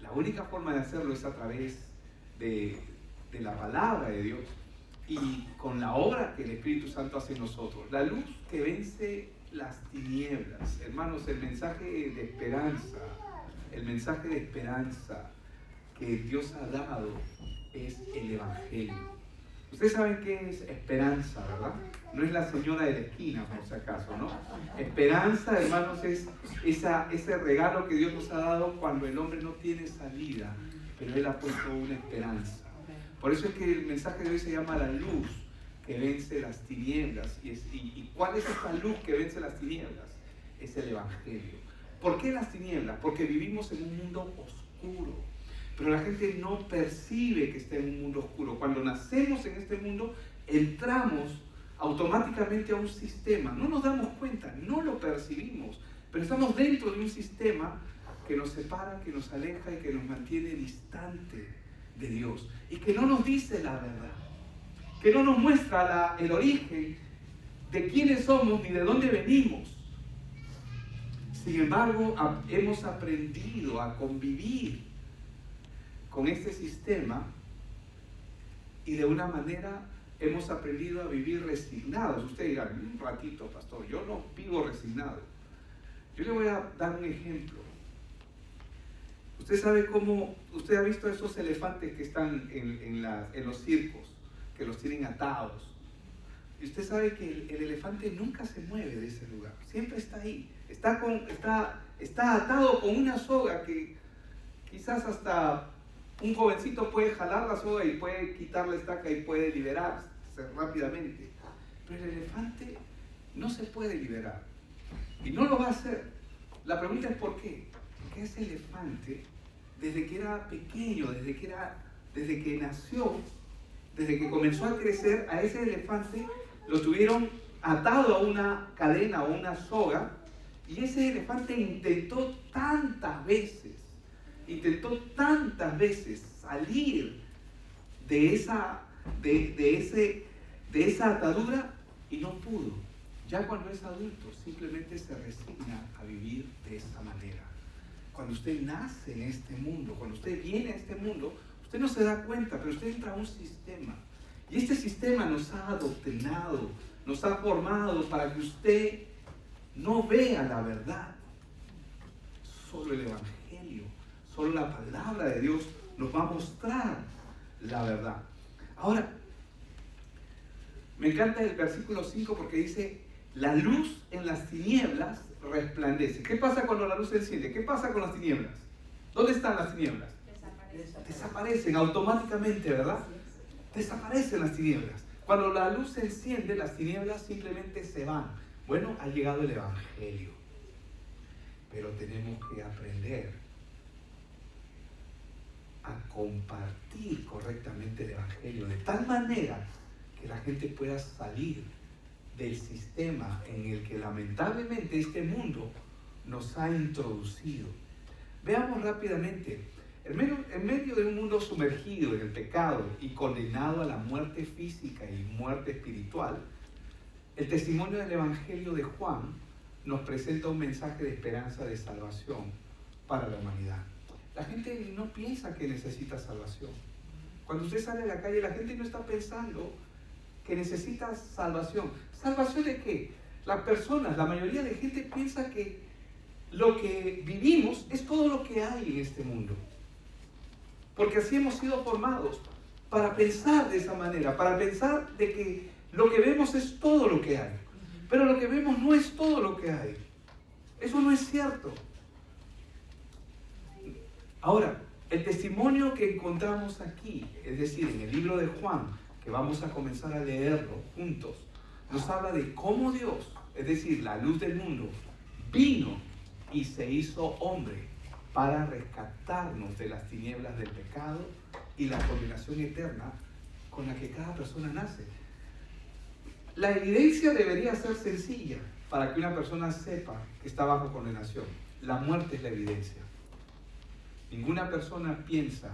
La única forma de hacerlo es a través de la palabra de Dios y con la obra que el Espíritu Santo hace en nosotros. La luz que vence las tinieblas. Hermanos, el mensaje de esperanza que Dios ha dado es el Evangelio. Ustedes saben qué es esperanza, ¿verdad? No es la señora de la esquina, por si acaso, ¿no? Esperanza, hermanos, es ese regalo que Dios nos ha dado cuando el hombre no tiene salida, pero Él ha puesto una esperanza. Por eso es que el mensaje de hoy se llama la luz que vence las tinieblas. ¿Y cuál es esta luz que vence las tinieblas? Es el Evangelio. ¿Por qué las tinieblas? Porque vivimos en un mundo oscuro. Pero la gente no percibe que está en un mundo oscuro. Cuando nacemos en este mundo, entramos automáticamente a un sistema. No nos damos cuenta, no lo percibimos, pero estamos dentro de un sistema que nos separa, que nos aleja y que nos mantiene distante de Dios. Y que no nos dice la verdad, que no nos muestra el origen de quiénes somos ni de dónde venimos. Sin embargo, hemos aprendido a convivir con este sistema y de una manera hemos aprendido a vivir resignados. Usted dirá, un ratito, pastor, yo no vivo resignado. Yo le voy a dar un ejemplo. Usted sabe cómo, usted ha visto esos elefantes que están en los circos, que los tienen atados. Y usted sabe que el elefante nunca se mueve de ese lugar, siempre está ahí. Está atado con una soga que quizás hasta un jovencito puede jalar la soga y puede quitar la estaca y puede liberarse rápidamente. Pero el elefante no se puede liberar y no lo va a hacer. La pregunta es ¿por qué? Porque ese elefante, desde que era pequeño, desde que nació, desde que comenzó a crecer, a ese elefante lo tuvieron atado a una cadena o una soga, y ese elefante intentó tantas veces salir de esa atadura y no pudo. Ya cuando es adulto simplemente se resigna a vivir de esa manera. Cuando usted nace en este mundo, cuando usted viene a este mundo, usted no se da cuenta, pero usted entra a un sistema. Y este sistema nos ha adoctrinado, nos ha formado para que usted no vea la verdad. Solo el Evangelio, solo la palabra de Dios nos va a mostrar la verdad. Ahora, me encanta el versículo 5 porque dice, la luz en las tinieblas resplandece. ¿Qué pasa cuando la luz se enciende? ¿Qué pasa con las tinieblas? ¿Dónde están las tinieblas? Desaparecen automáticamente, ¿verdad? Desaparecen las tinieblas. Cuando la luz se enciende, las tinieblas simplemente se van. Bueno, ha llegado el Evangelio. Pero tenemos que aprender a compartir correctamente el Evangelio, de tal manera que la gente pueda salir del sistema en el que lamentablemente este mundo nos ha introducido. Veamos rápidamente, en medio de un mundo sumergido en el pecado y condenado a la muerte física y muerte espiritual, el testimonio del Evangelio de Juan nos presenta un mensaje de esperanza, de salvación para la humanidad. La gente no piensa que necesita salvación. Cuando usted sale a la calle, la gente no está pensando que necesita salvación. ¿Salvación de qué? Las personas, la mayoría de gente piensa que lo que vivimos es todo lo que hay en este mundo. Porque así hemos sido formados para pensar de esa manera, para pensar de que lo que vemos es todo lo que hay. Pero lo que vemos no es todo lo que hay. Eso no es cierto. Ahora, el testimonio que encontramos aquí, es decir, en el libro de Juan, que vamos a comenzar a leerlo juntos, nos habla de cómo Dios, es decir, la luz del mundo, vino y se hizo hombre para rescatarnos de las tinieblas del pecado y la condenación eterna con la que cada persona nace. La evidencia debería ser sencilla para que una persona sepa que está bajo condenación. La muerte es la evidencia. Ninguna persona piensa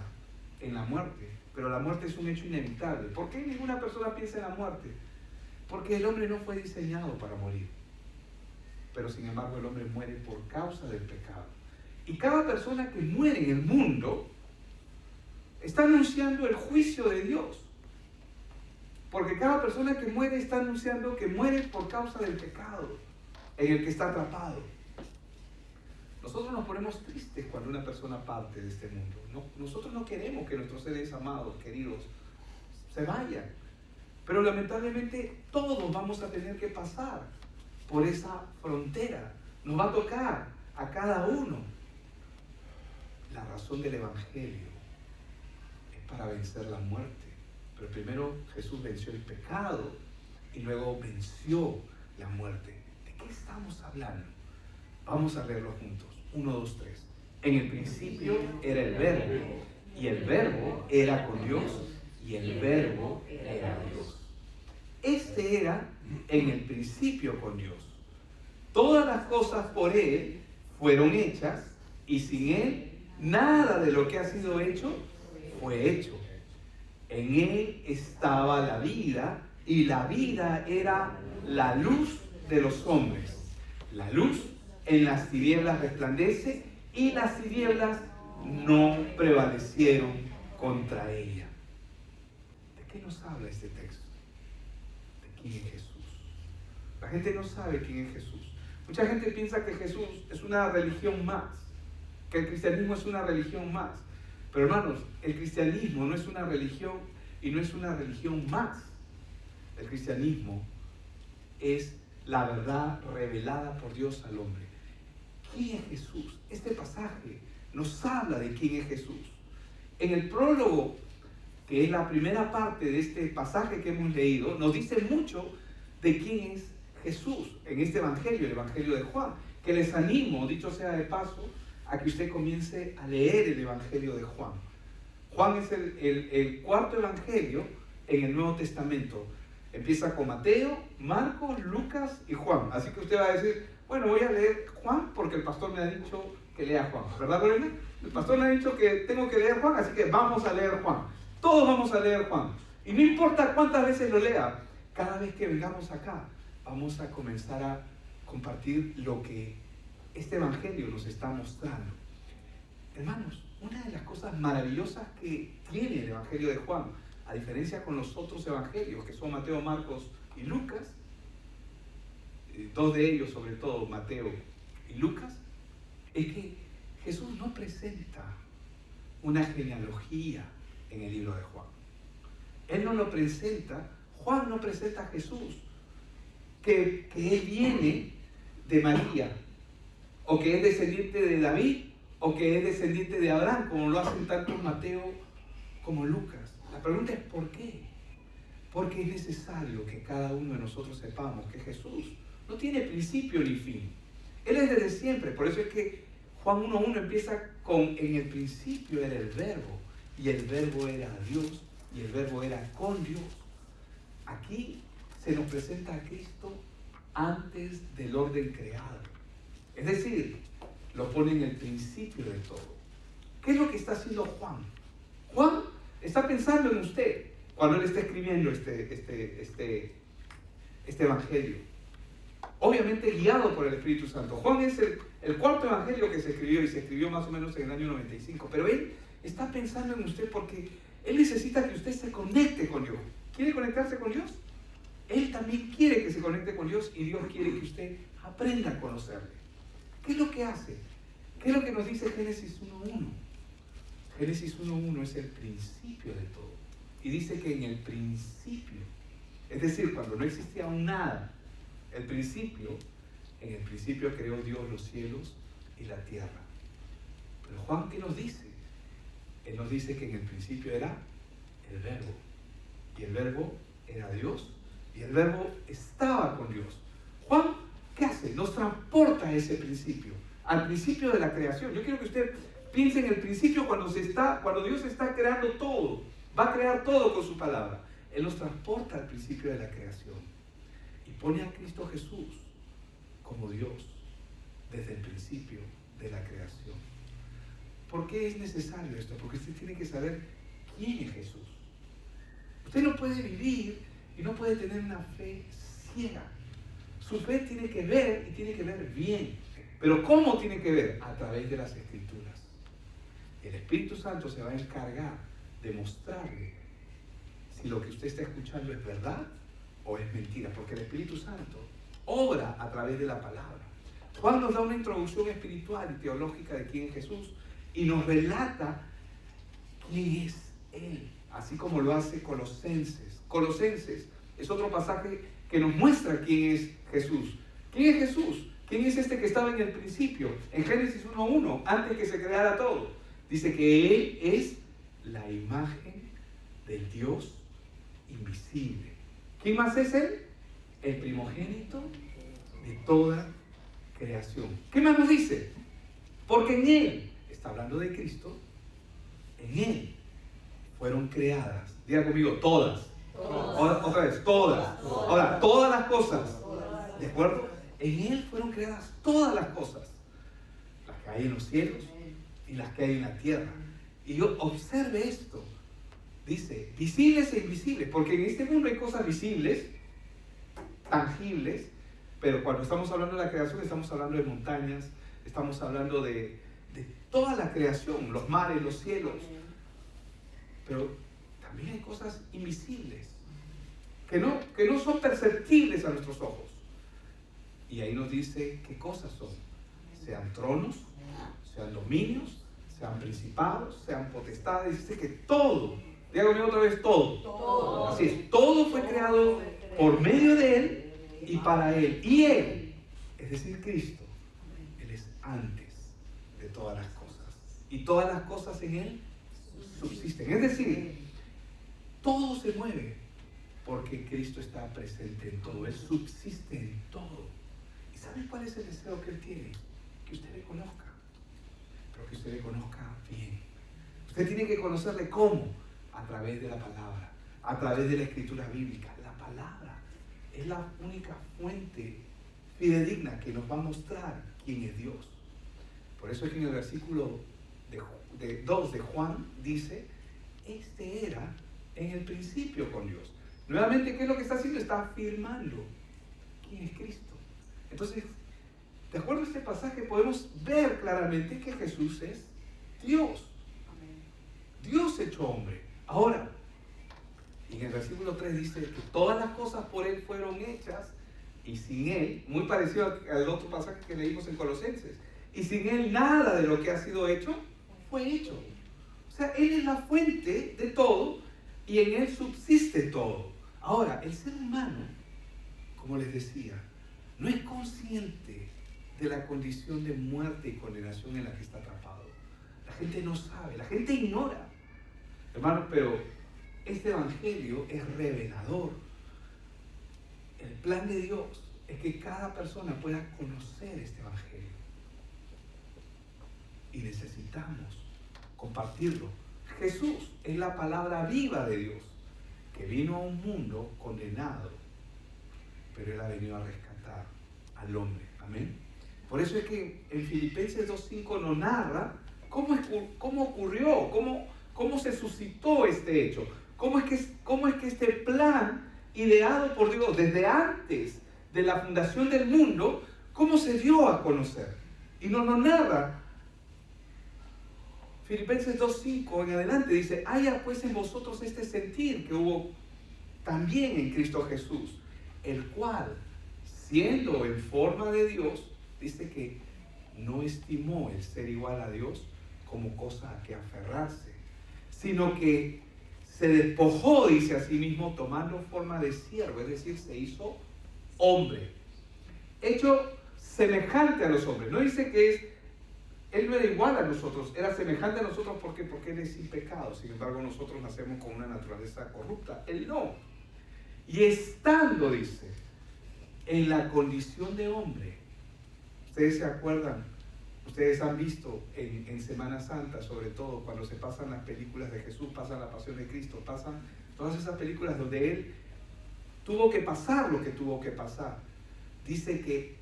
en la muerte, pero la muerte es un hecho inevitable. ¿Por qué ninguna persona piensa en la muerte? Porque el hombre no fue diseñado para morir. Pero sin embargo el hombre muere por causa del pecado. Y cada persona que muere en el mundo está anunciando el juicio de Dios. Porque cada persona que muere está anunciando que muere por causa del pecado en el que está atrapado. Nosotros nos ponemos tristes cuando una persona parte de este mundo. Nosotros no queremos que nuestros seres amados, queridos, se vayan. Pero lamentablemente todos vamos a tener que pasar por esa frontera. Nos va a tocar a cada uno. La razón del Evangelio es para vencer la muerte. Pero primero Jesús venció el pecado y luego venció la muerte. ¿De qué estamos hablando? Vamos a leerlo juntos. 1, 2, 3. En el principio era el Verbo, y el Verbo era con Dios, y el Verbo era Dios. Este era en el principio con Dios. Todas las cosas por Él fueron hechas, y sin Él nada de lo que ha sido hecho fue hecho. En Él estaba la vida, y la vida era la luz de los hombres. La luz en las tinieblas resplandece, y las tinieblas no prevalecieron contra ella. ¿De qué nos habla este texto? ¿De quién es Jesús? La gente no sabe quién es Jesús. Mucha gente piensa que Jesús es una religión más, que el cristianismo es una religión más. Pero hermanos, el cristianismo no es una religión y no es una religión más. El cristianismo es la verdad revelada por Dios al hombre. ¿Quién es Jesús? Este pasaje nos habla de quién es Jesús. En el prólogo, que es la primera parte de este pasaje que hemos leído, nos dice mucho de quién es Jesús en este evangelio, el evangelio de Juan, que les animo, dicho sea de paso, a que usted comience a leer el evangelio de Juan. Juan es el cuarto evangelio en el Nuevo Testamento. Empieza con Mateo, Marcos, Lucas y Juan. Así que usted va a decir, bueno, voy a leer Juan porque el pastor me ha dicho que lea Juan. ¿Verdad, Lorena? El pastor me ha dicho que tengo que leer Juan, así que vamos a leer Juan. Todos vamos a leer Juan. Y no importa cuántas veces lo lea, cada vez que vengamos acá, vamos a comenzar a compartir lo que este evangelio nos está mostrando. Hermanos, una de las cosas maravillosas que tiene el evangelio de Juan, a diferencia con los otros evangelios, que son Mateo, Marcos y Lucas, dos de ellos sobre todo, Mateo y Lucas, es que Jesús no presenta una genealogía en el libro de Juan. Él no lo presenta, Juan no presenta a Jesús, que Él viene de María, o que es descendiente de David, o que es descendiente de Abraham, como lo hacen tanto Mateo como Lucas. La pregunta es ¿por qué? Porque es necesario que cada uno de nosotros sepamos que Jesús no tiene principio ni fin. Él es desde siempre. Por eso es que Juan 1.1 empieza con en el principio era el Verbo, y el Verbo era Dios, y el Verbo era con Dios. Aquí se nos presenta a Cristo antes del orden creado. Es decir, lo pone en el principio de todo. ¿Qué es lo que está haciendo Juan? Juan está pensando en usted cuando él está escribiendo este evangelio. Obviamente guiado por el Espíritu Santo. Juan es el cuarto evangelio que se escribió, y se escribió más o menos en el año 95. Pero él está pensando en usted porque él necesita que usted se conecte con Dios. ¿Quiere conectarse con Dios? Él también quiere que se conecte con Dios, y Dios quiere que usted aprenda a conocerle. ¿Qué es lo que hace? ¿Qué es lo que nos dice Génesis 1.1? Génesis 1.1 es el principio de todo. Y dice que en el principio, es decir, cuando no existía aún nada, en el principio creó Dios los cielos y la tierra. Pero Juan, ¿qué nos dice? Él nos dice que en el principio era el Verbo. Y el Verbo era Dios. Y el Verbo estaba con Dios. Juan, ¿qué hace? Nos transporta a ese principio, al principio de la creación. Yo quiero que usted piense en el principio cuando Dios está creando todo. Va a crear todo con su palabra. Él nos transporta al principio de la creación y pone a Cristo Jesús como Dios desde el principio de la creación. ¿Por qué es necesario esto? Porque usted tiene que saber quién es Jesús. Usted no puede vivir y no puede tener una fe ciega. Su fe tiene que ver, y tiene que ver bien. Pero ¿cómo tiene que ver? A través de las Escrituras. El Espíritu Santo se va a encargar de mostrarle si lo que usted está escuchando es verdad o es mentira, porque el Espíritu Santo obra a través de la palabra. Juan nos da una introducción espiritual y teológica de quién es Jesús y nos relata quién es Él, así como lo hace Colosenses. Colosenses es otro pasaje que nos muestra quién es Jesús. ¿Quién es Jesús? ¿Quién es este que estaba en el principio? En Génesis 1:1, antes que se creara todo. Dice que Él es la imagen del Dios invisible. ¿Quién más es Él? El primogénito de toda creación. ¿Qué más nos dice? Porque en Él, está hablando de Cristo, en Él fueron creadas, diga conmigo, todas. Otra vez, todas. Ahora, todas las cosas. ¿De acuerdo? En Él fueron creadas todas las cosas. Las que hay en los cielos y las que hay en la tierra. Y yo observe esto. Dice, visibles e invisibles. Porque en este mundo hay cosas visibles, tangibles. Pero cuando estamos hablando de la creación, estamos hablando de montañas. Estamos hablando de toda la creación. Los mares, los cielos. Pero también hay cosas invisibles. Que no son perceptibles a nuestros ojos. Y ahí nos dice qué cosas son. Sean tronos, sean dominios, sean principados, sean potestades. Dice que todo, dígame otra vez, todo. Así es, todo fue creado por medio de Él y para Él. Y Él, es decir, Cristo, Él es antes de todas las cosas. Y todas las cosas en Él subsisten. Es decir, todo se mueve porque Cristo está presente en todo. Él subsiste en todo. ¿Y sabe cuál es el deseo que Él tiene? Que usted le conozca, pero que usted le conozca bien. Usted tiene que conocerle ¿cómo? A través de la palabra, a través de la escritura bíblica. La palabra es la única fuente fidedigna que nos va a mostrar quién es Dios. Por eso es que en el versículo 2 de Juan dice, este era en el principio con Dios. Nuevamente, ¿qué es lo que está haciendo? Está afirmando quién es Cristo. Entonces, de acuerdo a este pasaje, podemos ver claramente que Jesús es Dios. Dios hecho hombre. Ahora, en el versículo 3 dice que todas las cosas por Él fueron hechas y sin Él, muy parecido al otro pasaje que leímos en Colosenses, y sin Él nada de lo que ha sido hecho fue hecho. O sea, Él es la fuente de todo y en Él subsiste todo. Ahora, el ser humano, como les decía, no es consciente de la condición de muerte y condenación en la que está atrapado. La gente no sabe, la gente ignora. Hermanos, pero este evangelio es revelador. El plan de Dios es que cada persona pueda conocer este evangelio. Y necesitamos compartirlo. Jesús es la palabra viva de Dios, que vino a un mundo condenado, pero Él ha venido a rescatar al hombre. Amén. Por eso es que en Filipenses 2:5 nos narra cómo ocurrió, cómo se suscitó este hecho, cómo es que este plan ideado por Dios desde antes de la fundación del mundo, cómo se dio a conocer. Y nos narra Filipenses 2:5 en adelante, dice, haya pues en vosotros este sentir que hubo también en Cristo Jesús, el cual, siendo en forma de Dios, dice que no estimó el ser igual a Dios como cosa a que aferrarse, sino que se despojó, dice a sí mismo, tomando forma de siervo, es decir, se hizo hombre, hecho semejante a los hombres. No dice que Él no era igual a nosotros, era semejante a nosotros. ¿Por qué? Porque Él es sin pecado. Sin embargo, nosotros nacemos con una naturaleza corrupta. Él no. Y estando, dice, en la condición de hombre. Ustedes se acuerdan, ustedes han visto en Semana Santa, sobre todo, cuando se pasan las películas de Jesús, pasan la Pasión de Cristo, pasan todas esas películas donde Él tuvo que pasar lo que tuvo que pasar. Dice que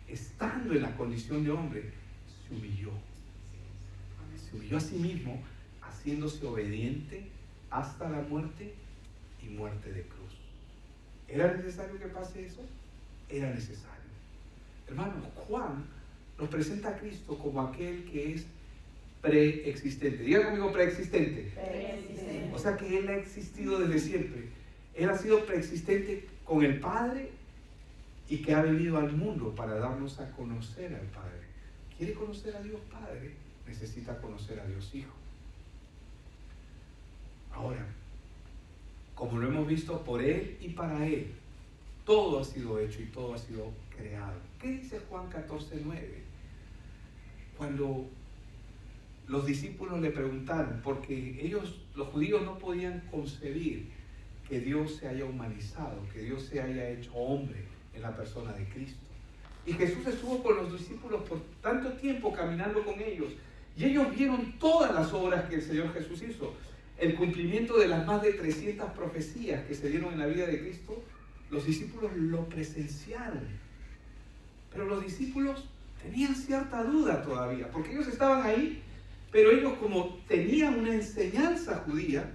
estando en la condición de hombre, se humilló a sí mismo, haciéndose obediente hasta la muerte y muerte de cruz. ¿Era necesario que pase eso? Era necesario. Hermanos, Juan nos presenta a Cristo como aquel que es preexistente. Diga conmigo preexistente. Preexistente. O sea que Él ha existido desde siempre. Él ha sido preexistente con el Padre y que ha venido al mundo para darnos a conocer al Padre. ¿Quiere conocer a Dios Padre? Necesita conocer a Dios Hijo. Ahora, como lo hemos visto, por Él y para Él, todo ha sido hecho y todo ha sido creado. ¿Qué dice Juan 14:9? Cuando los discípulos le preguntaron, porque ellos, los judíos, no podían concebir que Dios se haya humanizado, que Dios se haya hecho hombre en la persona de Cristo. Y Jesús estuvo con los discípulos por tanto tiempo caminando con ellos. Y ellos vieron todas las obras que el Señor Jesús hizo. El cumplimiento de las más de 300 profecías que se dieron en la vida de Cristo, los discípulos lo presenciaron. Pero los discípulos tenían cierta duda todavía, porque ellos estaban ahí, pero ellos, como tenían una enseñanza judía,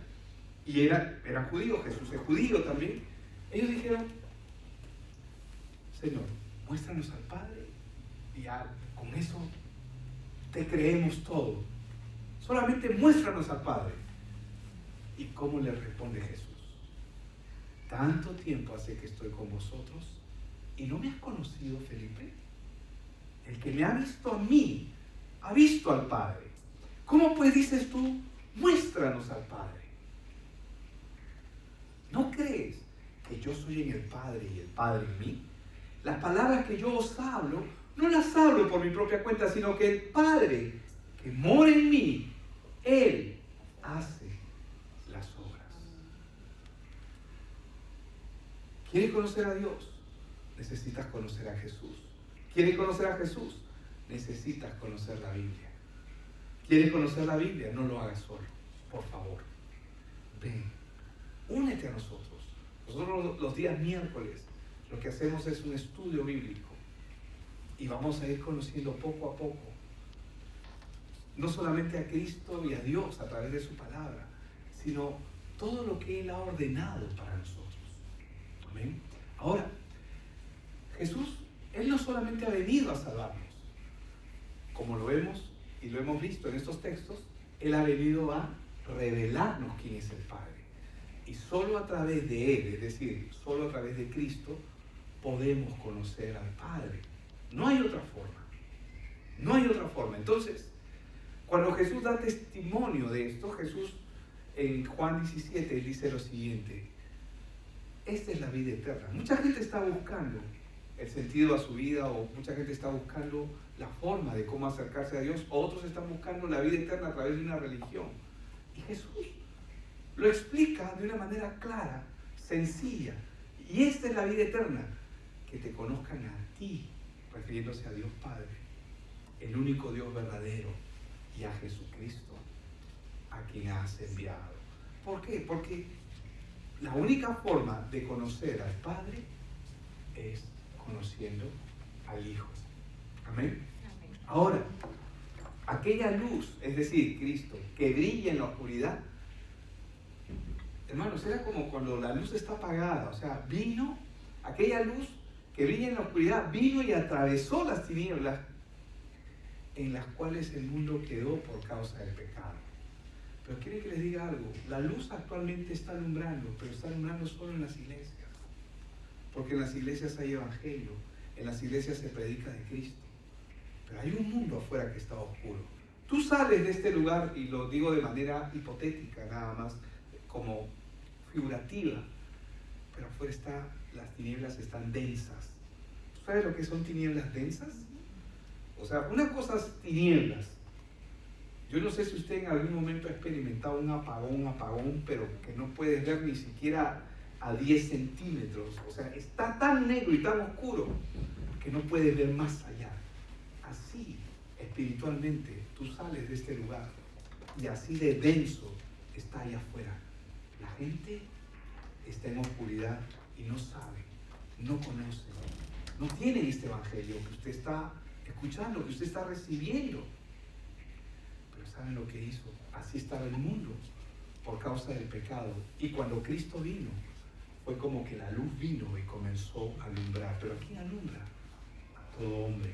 y eran judíos, Jesús es judío también, ellos dijeron: Señor, muéstranos al Padre y ya con eso te creemos todo. Solamente muéstranos al Padre. ¿Y cómo le responde Jesús? Tanto tiempo hace que estoy con vosotros y no me has conocido, Felipe. El que me ha visto a mí, ha visto al Padre. ¿Cómo pues dices tú, muéstranos al Padre? ¿No crees que yo soy en el Padre y el Padre en mí? Las palabras que yo os hablo, no las hablo por mi propia cuenta, sino que el Padre que mora en mí, Él hace las obras. ¿Quieres conocer a Dios? Necesitas conocer a Jesús. ¿Quieres conocer a Jesús? Necesitas conocer la Biblia. ¿Quieres conocer la Biblia? No lo hagas solo, por favor. Ven, únete a nosotros. Nosotros los días miércoles lo que hacemos es un estudio bíblico y vamos a ir conociendo poco a poco no solamente a Cristo y a Dios a través de su palabra, sino todo lo que Él ha ordenado para nosotros. Amén. Ahora, Jesús, Él no solamente ha venido a salvarnos, como lo vemos y lo hemos visto en estos textos, Él ha venido a revelarnos quién es el Padre. Y solo a través de Él, es decir, solo a través de Cristo, podemos conocer al Padre. No hay otra forma. No hay otra forma. Entonces, cuando Jesús da testimonio de esto, Jesús en Juan 17 dice lo siguiente: esta es la vida eterna. Mucha gente está buscando el sentido a su vida, o mucha gente está buscando la forma de cómo acercarse a Dios, o otros están buscando la vida eterna a través de una religión. Y Jesús lo explica de una manera clara, sencilla. Y esta es la vida eterna: que te conozcan a ti, refiriéndose a Dios Padre, el único Dios verdadero, y a Jesucristo, a quien has enviado. ¿Por qué? Porque la única forma de conocer al Padre es conociendo al Hijo. Amén. Ahora, aquella luz, es decir, Cristo, que brilla en la oscuridad, hermanos, era como cuando la luz está apagada. O sea, vino, aquella luz que brilla en la oscuridad, vino y atravesó las tinieblas en las cuales el mundo quedó por causa del pecado. Pero quiero que les diga algo: la luz actualmente está alumbrando, pero está alumbrando solo en las iglesias, porque en las iglesias hay evangelio, en las iglesias se predica de Cristo, pero hay un mundo afuera que está oscuro. Tú sales de este lugar, y lo digo de manera hipotética, nada más como figurativa, pero afuera las tinieblas están densas. ¿Tú sabes lo que son tinieblas densas? O sea, una cosa es tinieblas. Yo no sé si usted en algún momento ha experimentado un apagón, pero que no puedes ver ni siquiera a 10 centímetros. O sea, está tan negro y tan oscuro que no puedes ver más allá. Así, espiritualmente, tú sales de este lugar y así de denso está allá afuera. La gente está en oscuridad y no sabe, no conoce, no tiene este evangelio que usted está escuchando, que usted está recibiendo. Pero ¿saben lo que hizo? Así estaba el mundo por causa del pecado. Y cuando Cristo vino, fue como que la luz vino y comenzó a alumbrar. ¿Pero a quién alumbra? A todo hombre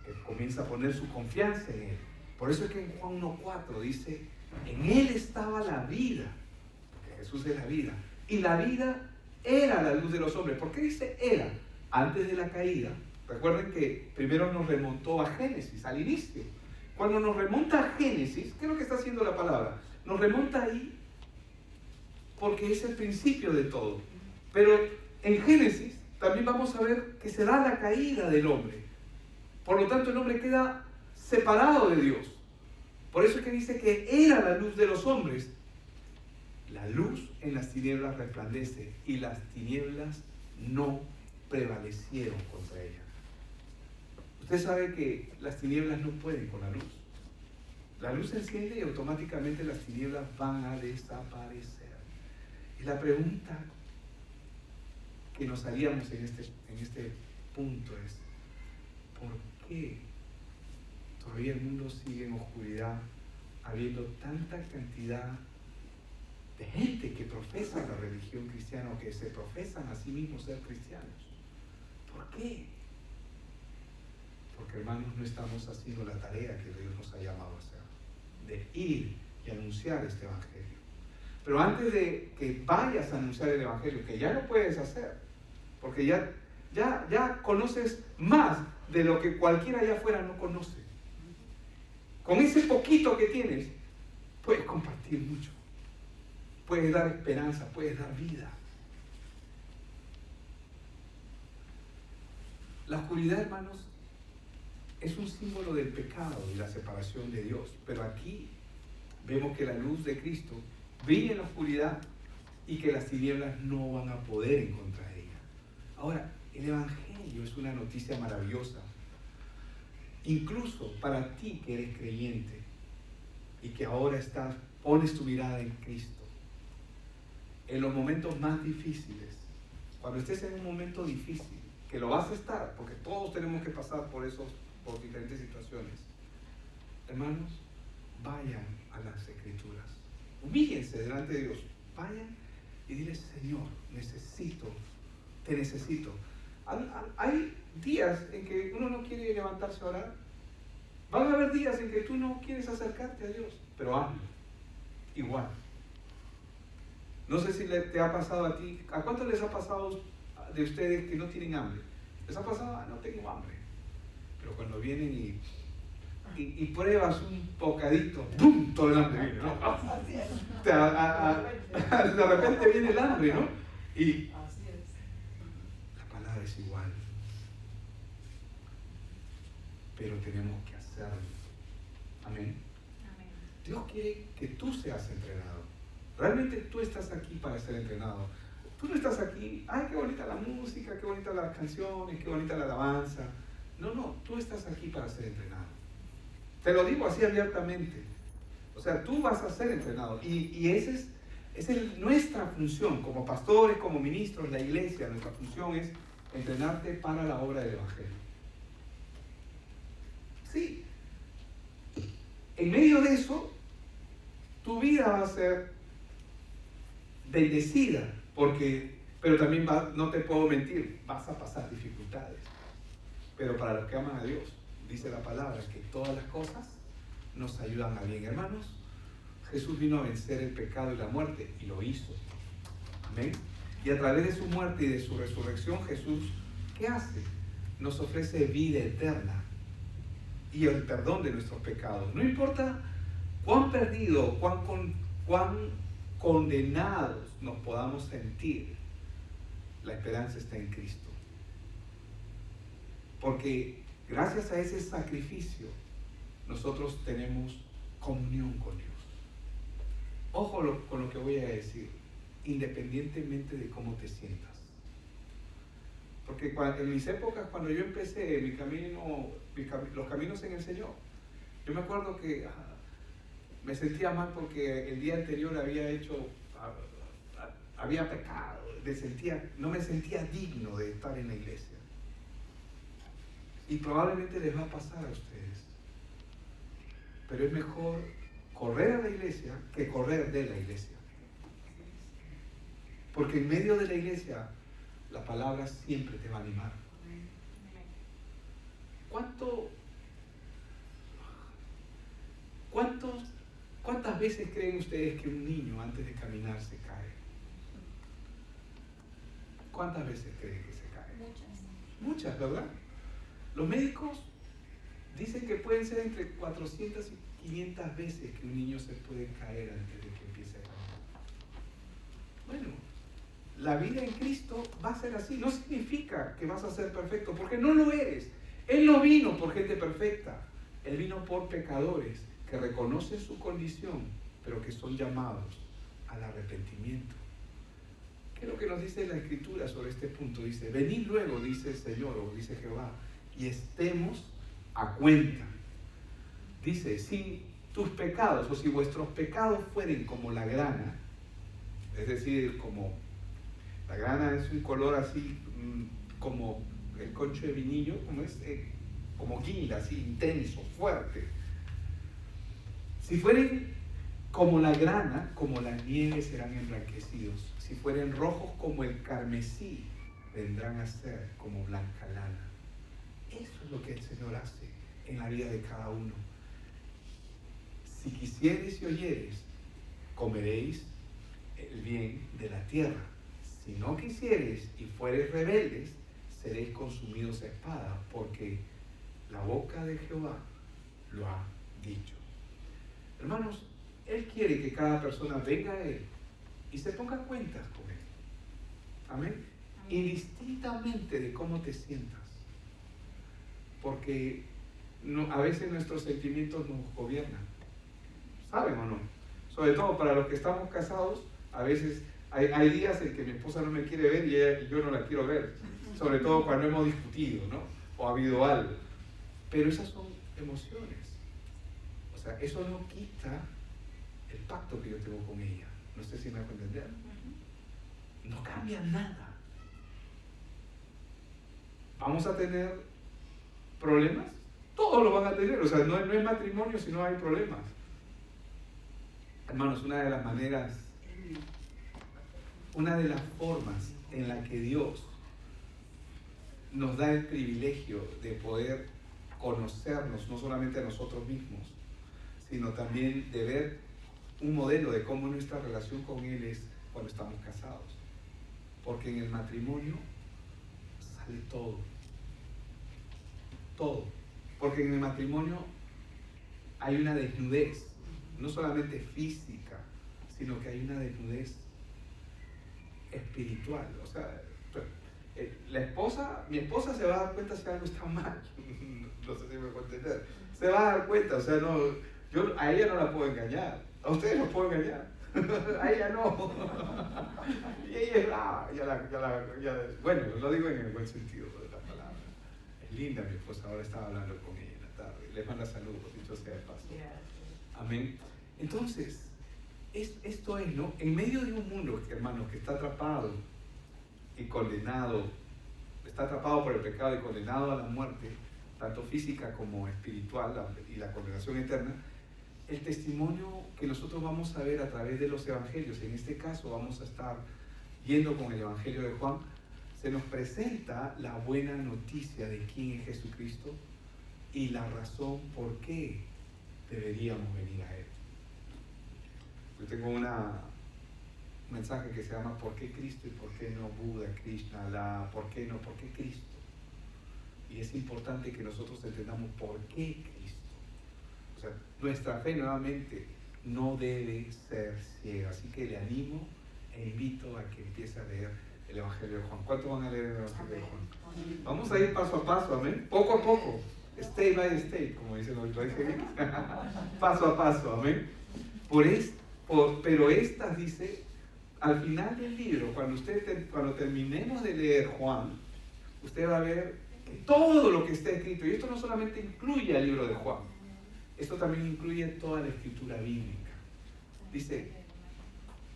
que comienza a poner su confianza en Él. Por eso es que en Juan 1:4 dice, en Él estaba la vida, porque Jesús es la vida, y la vida era la luz de los hombres. ¿Por qué dice era? Antes de la caída. Recuerden que primero nos remontó a Génesis, al inicio. Cuando nos remonta a Génesis, ¿qué es lo que está haciendo la palabra? Nos remonta ahí porque es el principio de todo. Pero en Génesis también vamos a ver que se da la caída del hombre. Por lo tanto, el hombre queda separado de Dios. Por eso es que dice que era la luz de los hombres. La luz en las tinieblas resplandece y las tinieblas no prevalecieron contra ella. Usted sabe que las tinieblas no pueden con la luz. La luz se enciende y automáticamente las tinieblas van a desaparecer. Y la pregunta que nos haríamos en este punto es, ¿por qué todavía el mundo sigue en oscuridad, habiendo tanta cantidad de gente que profesa la religión cristiana o que se profesan a sí mismos ser cristianos? ¿Por qué? Porque, hermanos, no estamos haciendo la tarea que Dios nos ha llamado a hacer, de ir y anunciar este evangelio. Pero antes de que vayas a anunciar el evangelio, que ya lo puedes hacer, porque ya conoces más de lo que cualquiera allá afuera no conoce. Con ese poquito que tienes, puedes compartir mucho. Puedes dar esperanza, puedes dar vida. La oscuridad, hermanos, es un símbolo del pecado y la separación de Dios. Pero aquí vemos que la luz de Cristo brilla en la oscuridad y que las tinieblas no van a poder encontrar ella. Ahora, el evangelio es una noticia maravillosa. Incluso para ti que eres creyente y que ahora pones tu mirada en Cristo. En los momentos más difíciles, cuando estés en un momento difícil, que lo vas a estar, porque todos tenemos que pasar por diferentes situaciones. Hermanos, vayan a las Escrituras. Humíllense delante de Dios. Vayan y dile, Señor, te necesito. Hay días en que uno no quiere levantarse a orar. Van a haber días en que tú no quieres acercarte a Dios, pero hazlo. Igual. No sé si te ha pasado a ti. ¿A cuántos les ha pasado de ustedes que no tienen hambre? ¿Les ha pasado? No tengo hambre. Pero cuando vienen y pruebas un bocadito, ¡pum!, todo el hambre viene, ¿no? De repente viene el hambre, ¿no? Y la palabra es igual. Pero tenemos que hacerlo. Amén. Dios quiere que tú seas entrenado. Realmente tú estás aquí para ser entrenado. Tú no estás aquí, ¡ay, qué bonita la música, qué bonita las canciones, qué bonita la alabanza! No, tú estás aquí para ser entrenado. Te lo digo así abiertamente. O sea, tú vas a ser entrenado. Y esa es nuestra función como pastores, como ministros, la iglesia. Nuestra función es entrenarte para la obra del evangelio. Sí. En medio de eso, tu vida va a ser bendecida, pero también no te puedo mentir, vas a pasar dificultades. Pero para los que aman a Dios, dice la palabra que todas las cosas nos ayudan a bien. Hermanos, Jesús vino a vencer el pecado y la muerte, y lo hizo. Amén. Y a través de su muerte y de su resurrección, Jesús, ¿qué hace? Nos ofrece vida eterna y el perdón de nuestros pecados. No importa cuán perdidos, cuán condenados nos podamos sentir, la esperanza está en Cristo. Porque gracias a ese sacrificio, nosotros tenemos comunión con Dios. Ojo con lo que voy a decir, independientemente de cómo te sientas. Porque en mis épocas, cuando yo empecé mi camino, los caminos en el Señor, yo me acuerdo que me sentía mal porque el día anterior había pecado, no me sentía digno de estar en la iglesia. Y probablemente les va a pasar a ustedes. Pero es mejor correr a la iglesia que correr de la iglesia. Porque en medio de la iglesia, la palabra siempre te va a animar. ¿Cuánto ¿Cuántas veces creen ustedes que un niño antes de caminar se cae? ¿Cuántas veces creen que se cae? Muchas, ¿verdad? Los médicos dicen que pueden ser entre 400 y 500 veces que un niño se puede caer antes de que empiece a caminar. Bueno, la vida en Cristo va a ser así. No significa que vas a ser perfecto, porque no lo eres. Él no vino por gente perfecta. Él vino por pecadores que reconocen su condición, pero que son llamados al arrepentimiento. ¿Qué es lo que nos dice la Escritura sobre este punto? Dice, venid luego, dice el Señor, o dice Jehová, y estemos a cuenta. Dice, si tus pecados, o si vuestros pecados fueren como la grana, es decir, como la grana es un color así, como el concho de vinillo, como es, como guinda, así intenso, fuerte. Si fueren como la grana, como la nieve serán emblanquecidos. Si fueren rojos como el carmesí, vendrán a ser como blanca lana. Eso es lo que el Señor hace en la vida de cada uno. Si quisieres y oyeres, comeréis el bien de la tierra. Si no quisieres y fueres rebeldes, seréis consumidos a espada, porque la boca de Jehová lo ha dicho. Hermanos, Él quiere que cada persona venga a Él y se ponga cuentas con Él. Amén. Indistintamente de cómo te sientas. Porque a veces nuestros sentimientos nos gobiernan. ¿Saben o no? Sobre todo para los que estamos casados, a veces hay días en que mi esposa no me quiere ver y yo no la quiero ver. Sobre todo cuando hemos discutido, ¿no? O ha habido algo. Pero esas son emociones. O sea, eso no quita el pacto que yo tengo con ella. No sé si me hago entender. No cambia nada. ¿Vamos a tener problemas? Todos lo van a tener. O sea, no es matrimonio si no hay problemas. Hermanos, una de las formas en la que Dios nos da el privilegio de poder conocernos, no solamente a nosotros mismos, sino también de ver un modelo de cómo nuestra relación con Él es cuando estamos casados. Porque en el matrimonio sale todo. Todo. Porque en el matrimonio hay una desnudez, no solamente física, sino que hay una desnudez espiritual. O sea, mi esposa se va a dar cuenta si algo está mal. No sé si me puedo entender. Se va a dar cuenta, o sea, yo a ella no la puedo engañar. A ustedes los puedo engañar. A ella no. Y ella es brava. Bueno, lo digo en el buen sentido de la palabra. Es linda mi esposa, ahora estaba hablando con ella en la tarde. Les manda saludos, dicho sea de paso. Amén. Entonces, esto es, ¿no? En medio de un mundo, hermanos, que está atrapado y condenado, está atrapado por el pecado y condenado a la muerte, tanto física como espiritual, y la condenación eterna, el testimonio que nosotros vamos a ver a través de los evangelios, en este caso vamos a estar yendo con el evangelio de Juan, se nos presenta la buena noticia de quién es Jesucristo y la razón por qué deberíamos venir a Él. Yo tengo un mensaje que se llama ¿por qué Cristo y por qué no Buda, Krishna, Allah? ¿Por qué no? ¿Por qué Cristo? Y es importante que nosotros entendamos por qué Cristo. O sea, nuestra fe nuevamente no debe ser ciega. Así que le animo e invito a que empiece a leer el Evangelio de Juan. ¿Cuántos van a leer el Evangelio de Juan? Vamos a ir paso a paso, amén. Poco a poco. State by state, como dicen los bien. Paso a paso, amén. Pero estas dice, al final del libro, cuando terminemos de leer Juan, usted va a ver que todo lo que está escrito, y esto no solamente incluye el libro de Juan, esto también incluye toda la escritura bíblica. Dice,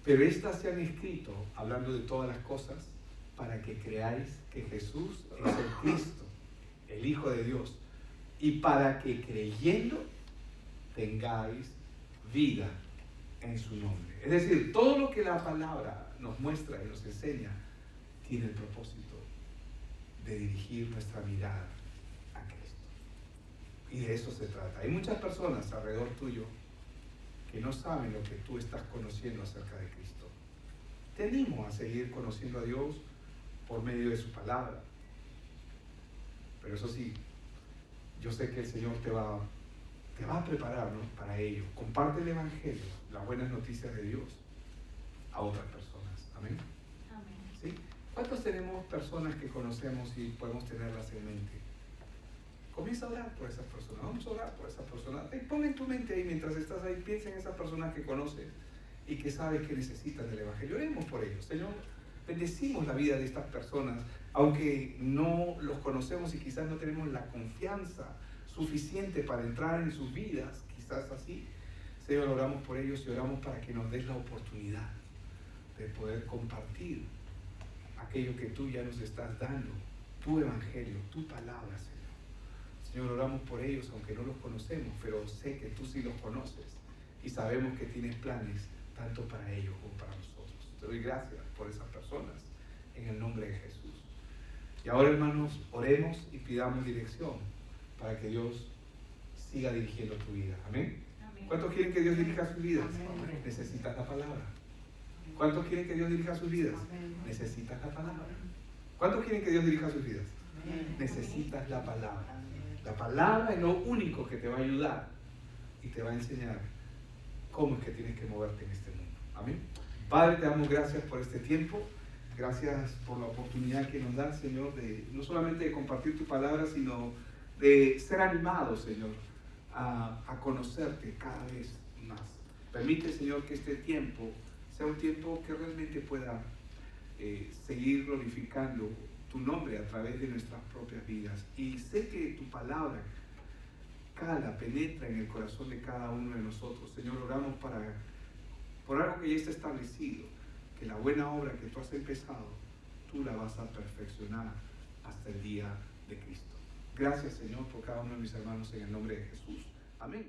pero estas se han escrito, hablando de todas las cosas, para que creáis que Jesús es el Cristo, el Hijo de Dios, y para que creyendo tengáis vida en su nombre. Es decir, todo lo que la palabra nos muestra y nos enseña tiene el propósito de dirigir nuestra mirada a Cristo. Y de eso se trata. Hay muchas personas alrededor tuyo que no saben lo que tú estás conociendo acerca de Cristo. Te animo a seguir conociendo a Dios por medio de su palabra. Pero eso sí, yo sé que el Señor te va a preparar, ¿no?, para ello. Comparte el Evangelio, las buenas noticias de Dios a otras personas. Amén. Amén. ¿Sí? ¿Cuántos tenemos personas que conocemos y podemos tenerlas en mente? Comienza a orar por esas personas. Vamos a orar por esas personas. Pon en tu mente ahí, mientras estás ahí, piensa en esas personas que conoces y que sabes que necesitan del Evangelio. Oremos por ellos. Señor, bendecimos la vida de estas personas, aunque no los conocemos y quizás no tenemos la confianza suficiente para entrar en sus vidas, quizás así. Señor, oramos por ellos y oramos para que nos des la oportunidad de poder compartir aquello que tú ya nos estás dando, tu Evangelio, tu palabra, Señor. Señor, oramos por ellos, aunque no los conocemos, pero sé que tú sí los conoces y sabemos que tienes planes tanto para ellos como para nosotros. Te doy gracias por esas personas en el nombre de Jesús. Y ahora, hermanos, oremos y pidamos dirección para que Dios siga dirigiendo tu vida. Amén. Amén. ¿Cuántos quieren que Dios dirija sus vidas? Amén. Necesitas la palabra. ¿Cuántos quieren que Dios dirija sus vidas? Amén. Necesitas la palabra. ¿Cuántos quieren que Dios dirija sus vidas? Amén. Necesitas la palabra. La palabra es lo único que te va a ayudar y te va a enseñar cómo es que tienes que moverte en este mundo. Amén. Padre, te damos gracias por este tiempo. Gracias por la oportunidad que nos das, Señor, de no solamente de compartir tu palabra, sino de ser animados, Señor, a conocerte cada vez más. Permite, Señor, que este tiempo sea un tiempo que realmente pueda seguir glorificando tu nombre a través de nuestras propias vidas. Y sé que tu palabra cala, penetra en el corazón de cada uno de nosotros. Señor, oramos por algo que ya está establecido, que la buena obra que tú has empezado, tú la vas a perfeccionar hasta el día de Cristo. Gracias, Señor, por cada uno de mis hermanos en el nombre de Jesús. Amén.